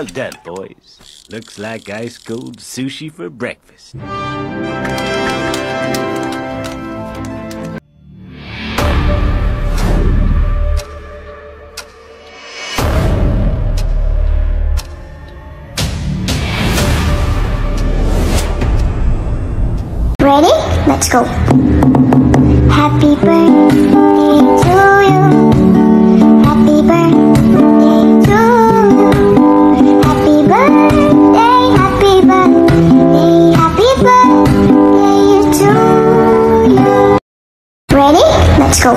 Well done, boys. Looks like ice-cold sushi for breakfast. Ready? Let's go. Happy birthday to you. Happy birthday to you. Happy birthday, happy birthday, happy birthday to you. Ready? Let's go.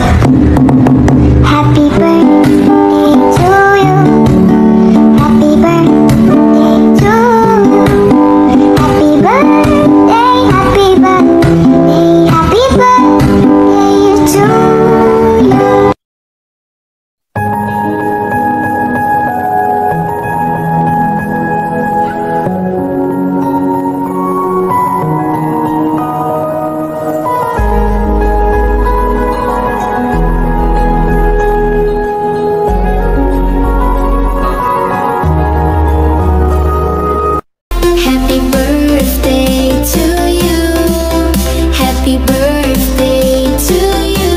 Happy birthday to you. Happy birthday to you. Happy birthday, happy birthday, happy birthday to you. Happy birthday to you. Happy birthday to you.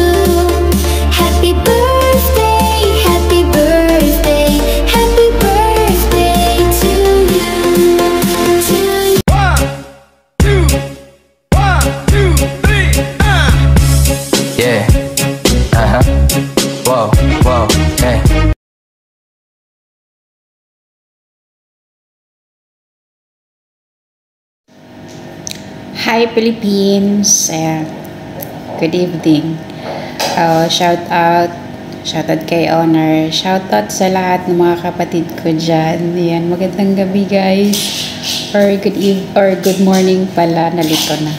Happy birthday, happy birthday, happy birthday to you. To you. 1, 2, 3, Yeah. Whoa, whoa, hey. Hi Philippines! Good evening. Shout out kay Honor. Shout out sa lahat ng mga kapatid ko dyan. Yan, magandang gabi guys. Or good morning pala, nalito na.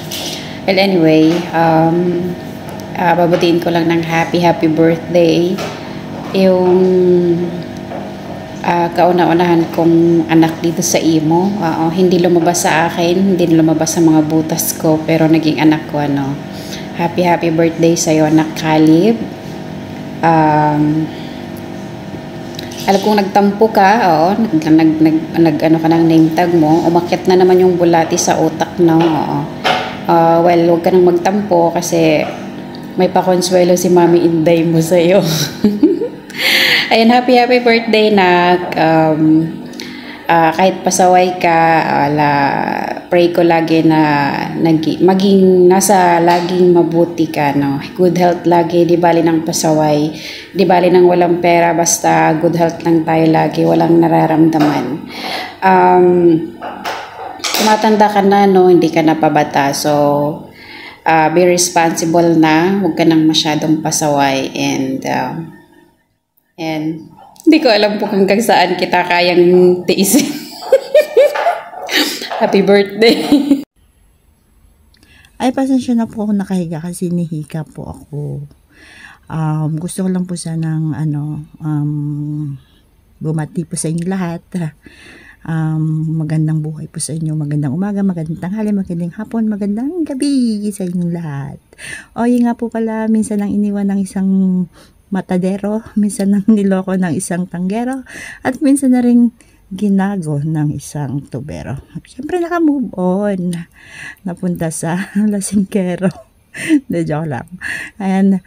Well anyway, babatiin ko lang ng happy birthday yung kauna-unahan kong anak dito sa Imo. Hindi lumabas sa akin, hindi lumabas sa mga butas ko, pero naging anak ko. Happy birthday sa'yo, anak Caleb. Alam kong nagtampo ka, ano ka ng name tag mo, umakyat na naman yung bulati sa utak, no? Well, huwag ka nang magtampo kasi may pakonsuelo si Mami Inday mo sa'yo. Ayan, happy birthday na kahit pasaway ka, pray ko lagi na maging laging mabuti ka, no? Good health lagi, di bali ng pasaway, di bali ng walang pera, basta good health lang tayo lagi, walang nararamdaman. Tumatanda ka na, no? Hindi ka na pabata, so be responsible na, huwag ka nang masyadong pasaway, and hindi ko alam po hanggang saan kita kayang tiisin. Happy birthday. Ay, pasensya na po ako nakahiga kasi nihika po ako. Gusto ko lang po sanang bumati po sa inyo lahat. Magandang buhay po sa inyo, magandang umaga, magandang tanghali, magandang hapon, magandang gabi sa inyong lahat. Yun nga po pala, minsan lang iniwan ng isang matadero, minsan nang niloko ng isang tanggero, at minsan na rin ginago ng isang tubero. Siyempre naka-move on, napunta sa lasingkero. De joke lang. Ayan,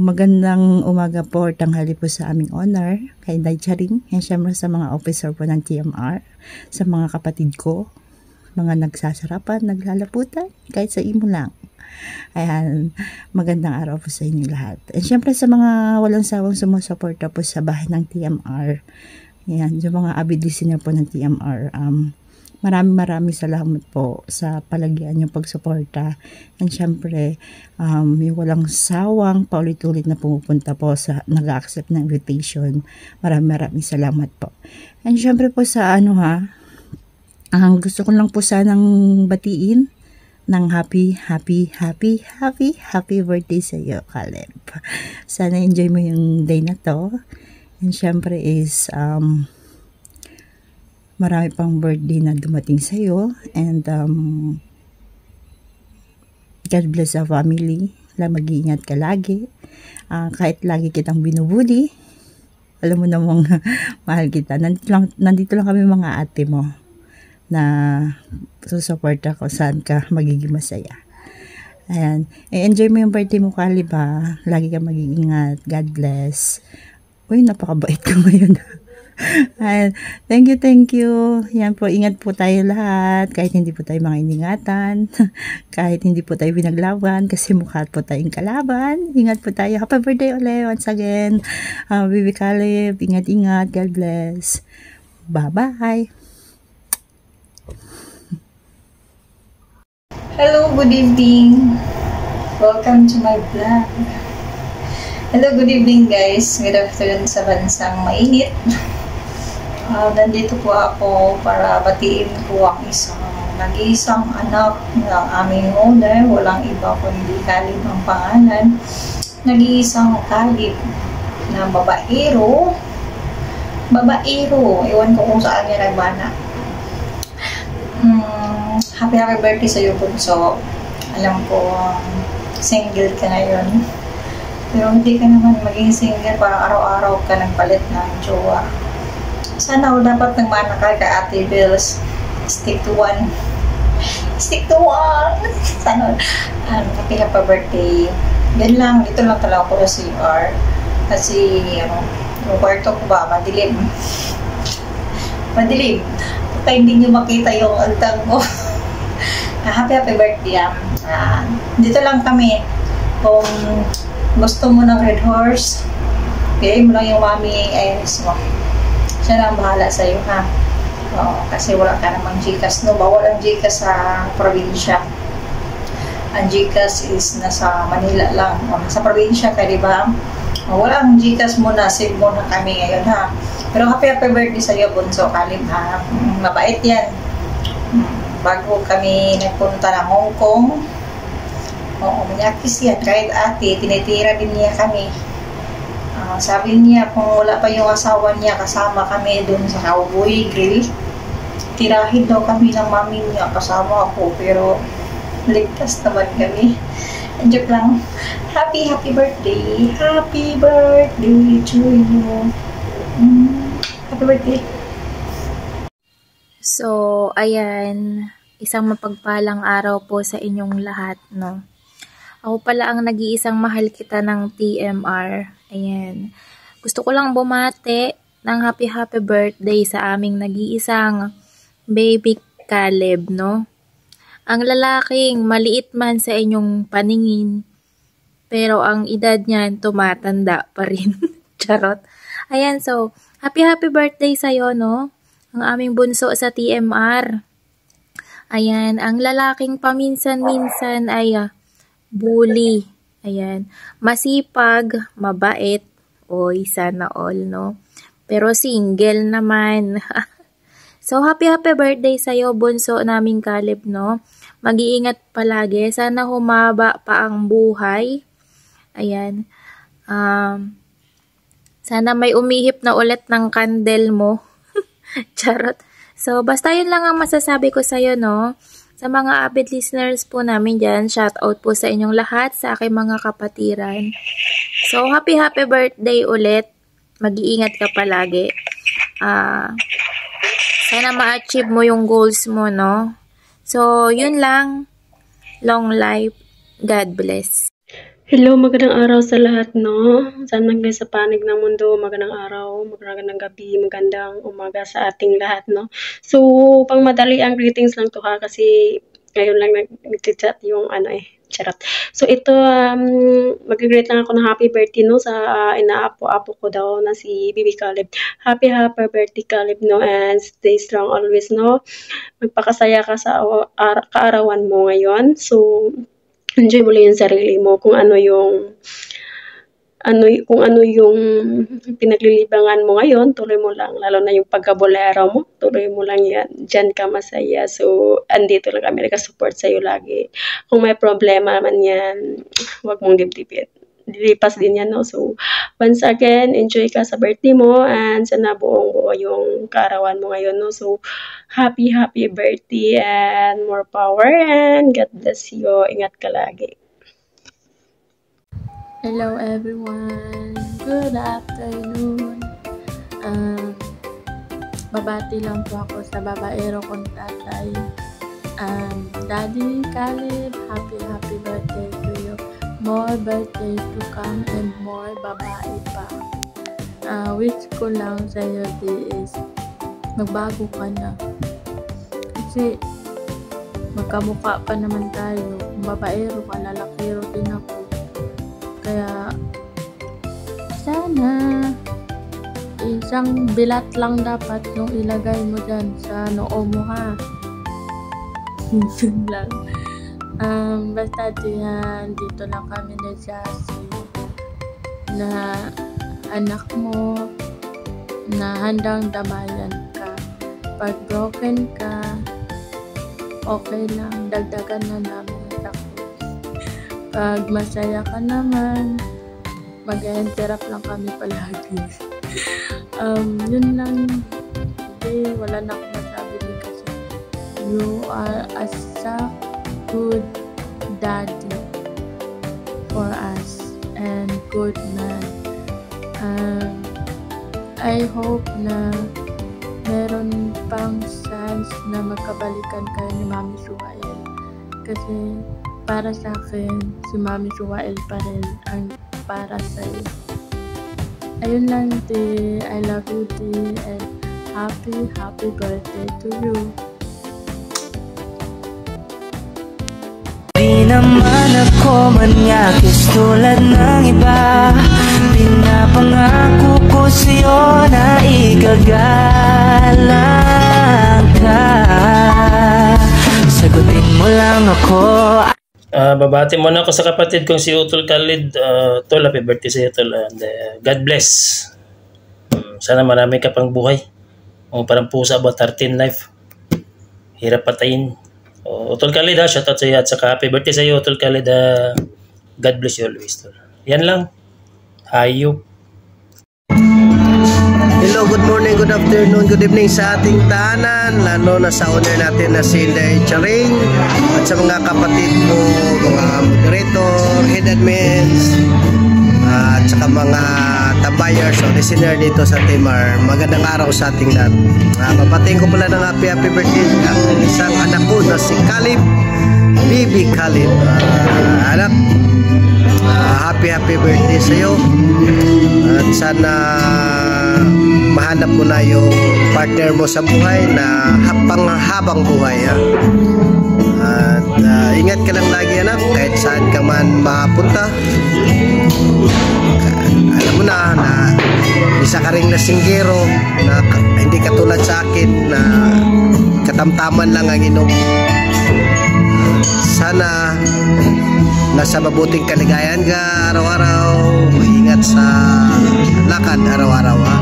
magandang umaga po, tanghali po sa aming honor, kay Day Charing, and siyempre sa mga officer po ng TMR, sa mga kapatid ko, mga nagsasarapan, naglalaputan, kahit sa imo lang. Ayan, magandang araw po sa inyo lahat. And syempre sa mga walang sawang sumusuporta po sa bahay ng TMR. Ayan, yung mga avid listener po ng TMR. Maraming salamat po sa palagyan yung pagsuporta. And syempre, yung walang sawang paulit-ulit na pumupunta po sa nag-accept ng invitation. Maraming salamat po. And syempre po sa gusto ko lang po sanang batiin ng happy birthday sa iyo, Caleb. Sana enjoy mo yung day na to. And syempre is marami pang birthday na dumating sa iyo, and God bless our family. Mag-iingat ka lagi. Kahit lagi kitang binubuli, Alam mo namang mahal kita. Nandito lang kami mga ate mo na susuporta ko saan ka magiging masaya. Ayan. Enjoy mo yung birthday mo, Kali ba? Lagi ka mag-iingat. God bless. Uy, napakabait ko ngayon. Ayan. Thank you. Yan po, ingat po tayo lahat. Kahit hindi po tayo mga iningatan. Kahit hindi po tayo binaglaban. Kasi mukha po tayong kalaban. Ingat po tayo. Happy birthday ulit once again. Baby Caleb, ingat. God bless. Bye-bye. Hello, good evening. Welcome to my vlog. Hello, good evening guys. Good afternoon sa bansang mainit. Nandito po ako para batiin ko ang nag-iisang anak ng aming owner. Walang iba kundi Caleb ang pangalan. Nag-iisang Caleb na babaero. Ewan ko kung saan niya nagbana. Happy birthday sa iyo, Bunso. Alam ko, single ka ngayon. Pero hindi ka naman maging single, parang araw-araw ka nagpalit ng jowa. Sana dapat nagmana ka Ate Bills. Stick to one. Sana, happy birthday. Yan lang, dito lang talaga ako sa CR. Kasi, yung kwarto ko ba, madilim. Kaya hindi nyo makita yung altang ko. Happy birthday. Dito lang kami. Kung gusto mo ng Red Horse, piliin mo lang yung mami Iris mo. Siya lang bahala sa'yo, ha? Kasi wala ka namang Gcash, no? Bawal ang Gcash sa probinsya. Ang Gcash is nasa Manila lang. Nasa probinsya ka, diba? Wala ang Gcash muna, save muna kami ngayon, ha? Pero happy birthday sa'yo, Bunso Caleb, ha? Mabait yan. Bago kami nagpunta ng Hong Kong, manyakis yan. Kahit ate, tinitira din niya kami. Sabi niya, kung wala pa yung asawa niya, kasama kami dun sa Cowboy Grill. Tirahin daw kami ng mami niya, kasama ako. Pero, ligtas naman kami. Joke lang. Happy birthday. Happy birthday to you. Happy birthday. So, ayan, isang mapagpalang araw po sa inyong lahat, no? Ako pala ang nag-iisang mahal kita ng TMR. Ayan. Gusto ko lang bumate ng happy birthday sa aming nag-iisang baby Caleb, no? Ang lalaking maliit man sa inyong paningin, pero ang edad niyan tumatanda pa rin. Charot. Ayan, so, happy birthday sa'yo, no? Ang aming bunso sa TMR. Ayan, ang lalaking paminsan-minsan ay bully. Ayan, masipag, mabait, oy, sana all, no? Pero single naman. So, happy birthday sa'yo, bunso naming Caleb, no? Mag-iingat palagi. Sana humaba pa ang buhay. Ayan. Sana may umihip na ulit ng candle mo. Charot. So, basta yun lang ang masasabi ko sa'yo, no? Sa mga avid listeners po namin dyan, shout out po sa inyong lahat, sa aking mga kapatiran. So, happy birthday ulit. Mag-iingat ka palagi. Sana ma-achieve mo yung goals mo, no? So, yun lang. Long life. God bless. Hello, magandang araw sa lahat, no? Saan man kayo sa panig ng mundo, magandang araw, magandang gabi, magandang umaga sa ating lahat, no? So, pang madali ang greetings lang to ha, kasi ngayon lang nag-chat yung charot. So, ito, mag-greet lang ako ng happy birthday, no, sa inaapo-apo ko daw na si Baby Caleb. Happy birthday, Caleb, no, and stay strong always, no? Magpakasaya ka sa kaarawan mo ngayon. So, enjoy mo lang yung sarili mo, kung ano yung pinaglilibangan mo ngayon, tuloy mo lang, lalo na yung pagkabolero mo, tuloy mo lang yan, dyan ka masaya. So, andito lang kami, nagka-support sa'yo lagi. Kung may problema man yan, huwag mong dibdibit. Dilipas din yan, no? So, once again, enjoy ka sa birthday mo, and sana buong-buo yung kaarawan mo ngayon, no? So, happy birthday, and more power, and God bless you. Ingat ka lagi. Hello everyone. Good afternoon. Babati lang po ako sa babaero kong tatay. Daddy Caleb, happy birthday to you. More birthdays to come and more babae pa. Wish ko lang sa'yo is magbago ka na. Kasi magkamukha pa naman tayo. Kung babaero ka, lalakiro din ako. Kaya sana isang bilat lang dapat yung ilagay mo dyan sa noo mo, ha. Yun lang. Basta diyan, dito lang kami na Jassy na anak mo na handang damayan ka. Pag broken ka, okay lang, dagdagan na namin ako. Pag masaya ka naman, mag-interrupt lang kami palagi. Yun lang. Hindi, wala na akong masabi din kasi you are a good daddy for us and good man. I hope na meron pang chance na magkabalikan kayo ni Mami Suwael. Kasi para sa akin, si Mami Suwael pa rin ang para sa'yo. Ayun lang, T. I love you, T. And happy birthday to you. Di naman ako manyakis tulad ng iba. Pinapangako ko sa'yo na igagalang ka. Sagutin mo lang ako. Babati muna ako sa kapatid kong si Utol Khalid. Tol, happy birthday sa iyo, Tol. And, God bless. Sana marami ka pang buhay. Parang pusa ba, 13 life. Hirap patayin. Utol Khalid, ha, shoutout sa iyo at saka happy birthday sa iyo, Utol Khalid. God bless you always, Tol. Yan lang. Hayop. Hello, good morning, good afternoon, good evening sa ating tahanan, lalo na sa owner natin na si Inday Charing at sa mga kapatid ko, mga moderator, head admins, at saka mga tabayers o listener dito sa Timar. Magandang araw sa ating lahat. Papating ko pala ng happy birthday ang isang anak ko na si Caleb, Bibi Caleb. Anak, happy birthday sa iyo at sana mahanap mo na yung partner mo sa buhay na habang buhay, ha? At ingat ka lang lagi, anak, kahit saan ka man mapunta. Alam mo na isa ka ring lasinggero na hindi katulad sa akin na katamtaman lang ang inom. Sana nasa mabuting kaligayahan ka araw-araw. Ingat sa lakad araw-araw, ha?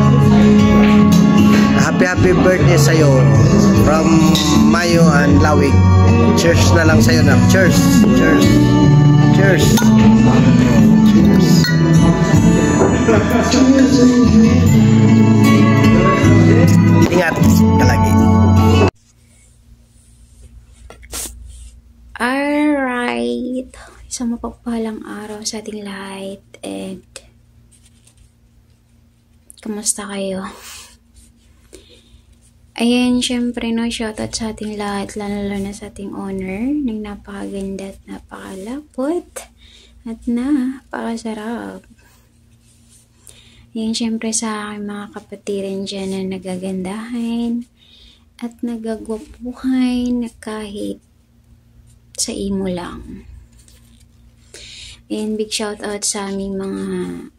Happy birthday sa'yo from Mayo and Lawig. Cheers na lang sa'yo, na. Cheers. Cheers. Cheers. Ingat ka lagi. Alright. Isang mapagpalang araw sa ating lahat. And kamusta kayo? Ayan, syempre, no, shoutout sa ating lahat, lalo na sa ating owner, ng napakaganda at napakalapot at napakasarap. Ayan, syempre, sa aking mga kapatirin dyan na nagagandahan at nagagwapuhay na kahit sa imo lang. Ayan, big shoutout sa aming mga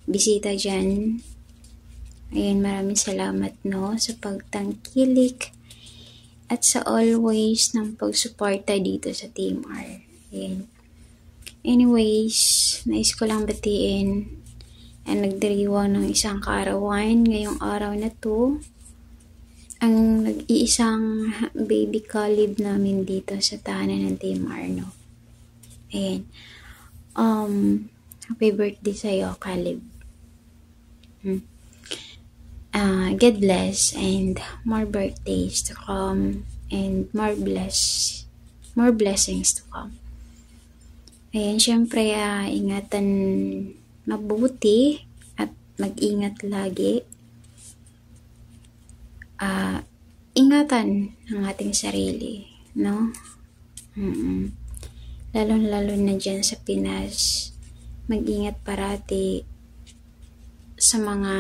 bisita dyan. Ayan, maraming salamat, no, sa pagtangkilik at sa always ng pagsuporta dito sa Team R. Ayan. Anyways, nais ko lang batiin ang nagdiriwang ng isang kaarawan ngayong araw na to. Ang nag-iisang baby Caleb namin dito sa tahanan ng Team R, no. Ayan. Happy birthday sa'yo, Caleb. God bless and more birthdays to come and more blessings to come. Ayan, syempre, ingatan mabuti at mag-ingat lagi. ingatan ang ating sarili, no? Lalo na dyan sa Pinas, mag-ingat parati sa mga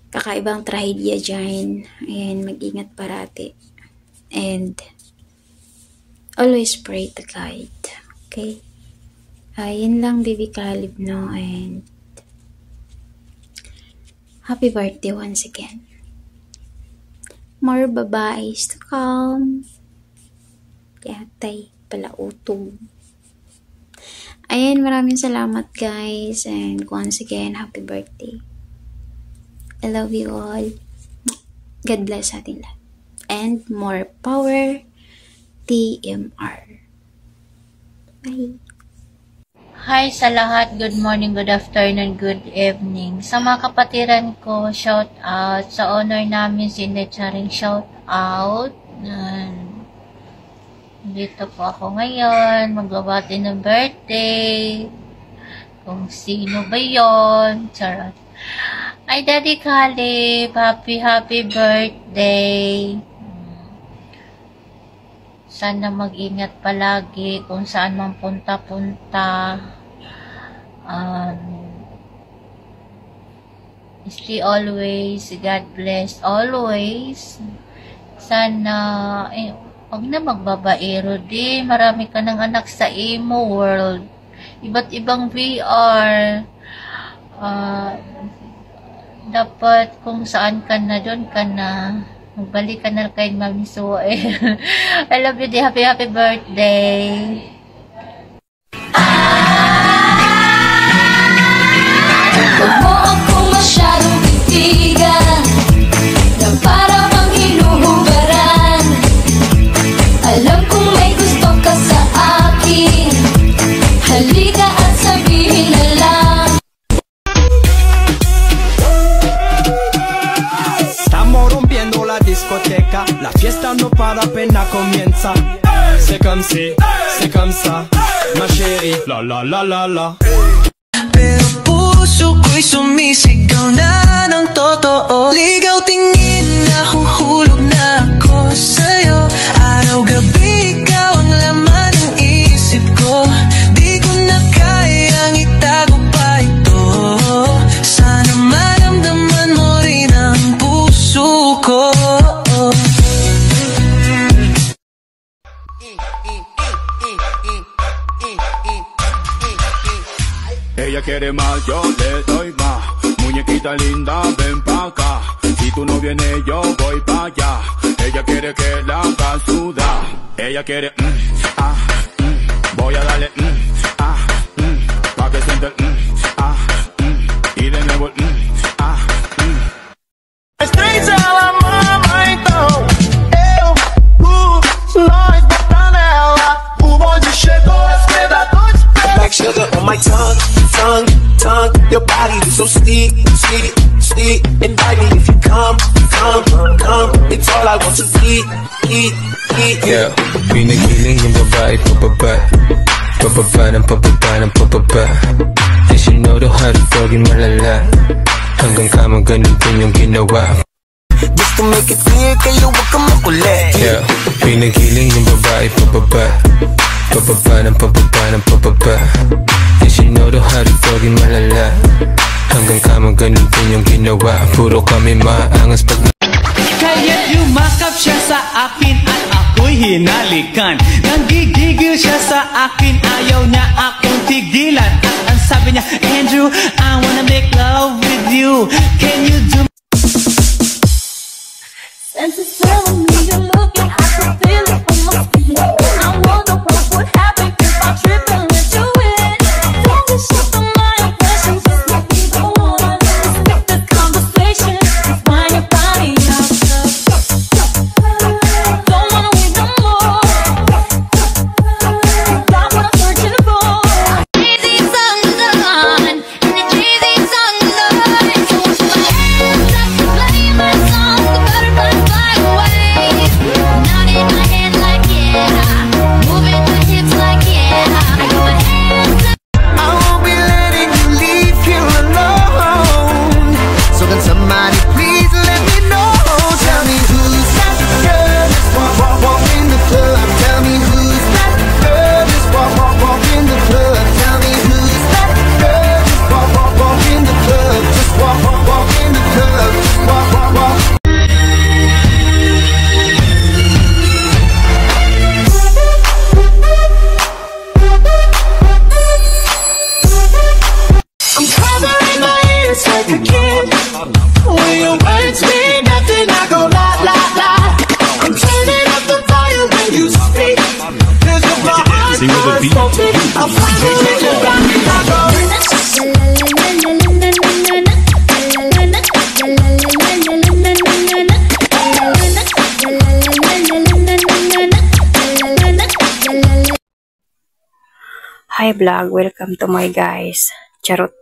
kakaibang trahedya dyan. Ayan, mag-ingat parati. And always pray to God. Okay? Yun lang, Baby Caleb, no? And happy birthday once again. More babaes to come. Yatay, palautong. Ayan, maraming salamat, guys. And once again, happy birthday. I love you all. God bless ating lahat. And more power, TMR. Bye. Hi sa lahat. Good morning, good afternoon, good evening. Sa mga kapatiran ko, shout out. Sa honor namin, si Necharing shout out. Dito po ako ngayon. Magbabati ng birthday. Kung sino ba yon? Charot. Ay, Daddy Caleb, happy birthday. Sana mag-ingat palagi kung saan man punta-punta. Stay always. God bless always. Sana, huwag na magbabaero din. Marami ka ng anak sa emo world. Iba't ibang VR. Dapat kung saan ka na, doon ka na. Magbalik ka na kay Mami Sue. I love you, dear. Happy birthday. Huwag mo akong masyadong titigan na para bang hinuhubaran. Alam kong may gusto ka sa akin. Halika at sabihin na lang. Estamos rompiendo la discoteca, la fiesta no para apenas comienza. C'est comme si, c'est comme ça, ma chérie, la la la la la. Pero puso ko'y sumisigaw na ng totoo. Ligaw tingin na huhulog na ako sa'yo. Araw-gabi ikaw ang laman ng isip ko. Di ko na kayang itago pa ito. Sana maramdaman mo rin ang puso ko. Ella quiere más, yo le doy más. Muñequita linda, ven pa' acá. Si tú no vienes, yo voy pa' allá. Ella quiere que la haga sudar. Ella quiere, voy a darle, pa' que siente el, y de nuevo el, Straight to la mama, então nós botando ela. O bonde chegou, as predadores. Black sugar on my tongue. Your body is so sweet. Invite me if you come. It's all I want to eat. Yeah, pinigiling yung babae pababa. Pababa ng pababa. And she know the how to froggy malala. Hanggang kama ganun din yung ginawa. Just to make it clear, kayo wag kang makulit. Yeah, pinigiling yung babae pababa. Pababa ng pababa. And she know the how to froggy malala. Hanggang kama ganun din yung ginawa. Puro kami maangas pag Kaya't yumakap siya sa akin at ako'y hinalikan. Nanggigigil siya sa akin, ayaw niya akong tigilan. At ang sabi niya, Andrew, I wanna make love with you. Can you do? Sense is telling me you're looking, I can feel it on my feet. I wonder what would happen if I trip and let you in. Don't be shook on my impressions, just let me go on. Respect the conversation, find your body out. Don't wanna wait no more. Got what I'm searching for. Cheesy songs on, and the cheesy songs on. So put your hands up, play my song, the butterflies fly away. like a kid. When your words mean nothing, I go la la la. I'm turning up the volume when you speak. 'Cause if my heart goes open, I'll follow with your body. I go. Hi vlog, welcome to my guys. Charot.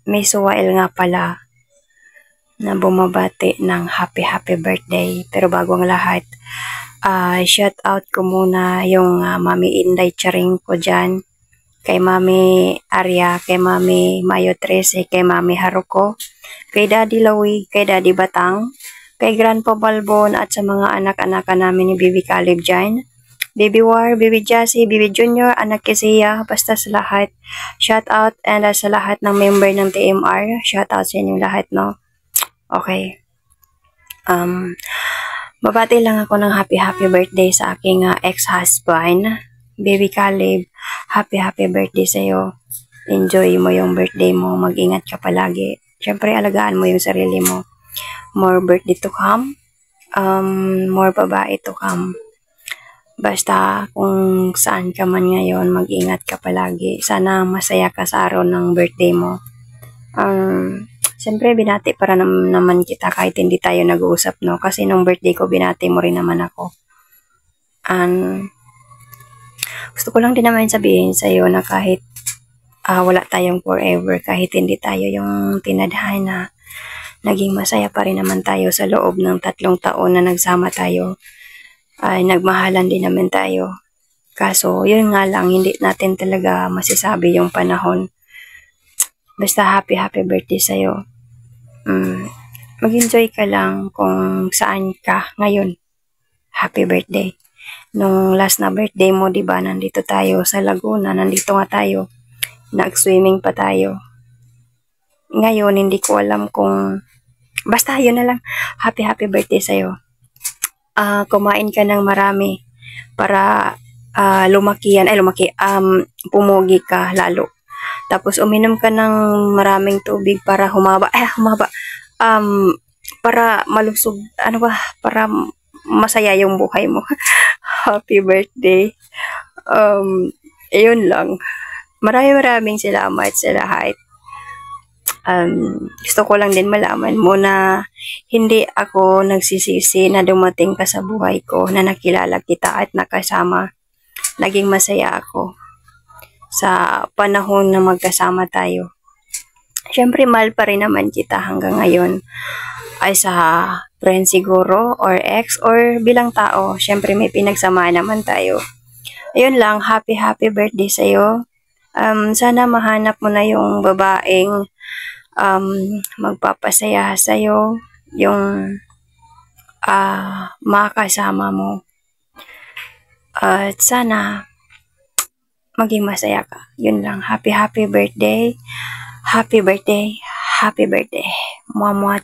May suwail nga pala na bumabati ng happy birthday. Pero bago ang lahat, shout out ko muna yung Mami Inday Charing ko dyan. Kay Mami Arya, kay Mami Mayo 13, kay Mami Haruko, kay Daddy Lawi, kay Daddy Batang, kay Grandpa Balbon at sa mga anak-anakan namin ni Bibi Caleb dyan. Baby War, Baby Jassy, Baby Junior, anak Kisiya, basta sa lahat. Shout out and sa lahat ng member ng TMR. Shout out sa inyong lahat, no? Okay. Babati lang ako ng happy birthday sa aking ex-husband, Baby Caleb. Happy birthday sa'yo. Enjoy mo yung birthday mo. Mag-ingat ka palagi. Siyempre, alagaan mo yung sarili mo. More birthday to come. More babae to come. Basta kung saan ka man ngayon, mag-ingat ka palagi. Sana masaya ka sa araw ng birthday mo. Siyempre, binati para naman kita kahit hindi tayo nag-uusap, no? Kasi nung birthday ko, binati mo rin naman ako. Gusto ko lang din naman sabihin sa'yo na kahit wala tayong forever, kahit hindi tayo yung tinadhana, naging masaya pa rin naman tayo sa loob ng 3 taon na nagsama tayo. Ay nagmahalan din naman tayo. Kaso, yun nga lang, hindi natin talaga masasabi yung panahon. Basta happy birthday sa'yo. Mag-enjoy ka lang kung saan ka ngayon. Happy birthday. Nung last na birthday mo, diba, nandito tayo sa Laguna, nandito nga tayo. Nag-swimming pa tayo. Ngayon, hindi ko alam kung... Basta, yun na lang. Happy birthday sa'yo. Kumain ka ng marami para pumugi ka lalo. Tapos uminom ka ng maraming tubig para humaba. Para malusog, para masaya yung buhay mo. Happy birthday. Ayun lang. Maraming salamat sa lahat. Gusto ko lang din malaman mo na hindi ako nagsisisi na dumating ka sa buhay ko, na nakilala kita at nakasama. Naging masaya ako sa panahon na magkasama tayo. Siyempre, mahal pa rin naman kita hanggang ngayon. Ay sa friend siguro, or ex, or bilang tao. Siyempre, may pinagsamaan naman tayo. Ayun lang, happy birthday sa'yo. Sana mahanap mo na yung babaeng magpapasaya sa'yo, yung makasama mo. At sana maging masaya ka. Yun lang. Happy birthday. Happy birthday. Happy birthday. Mwah mwah.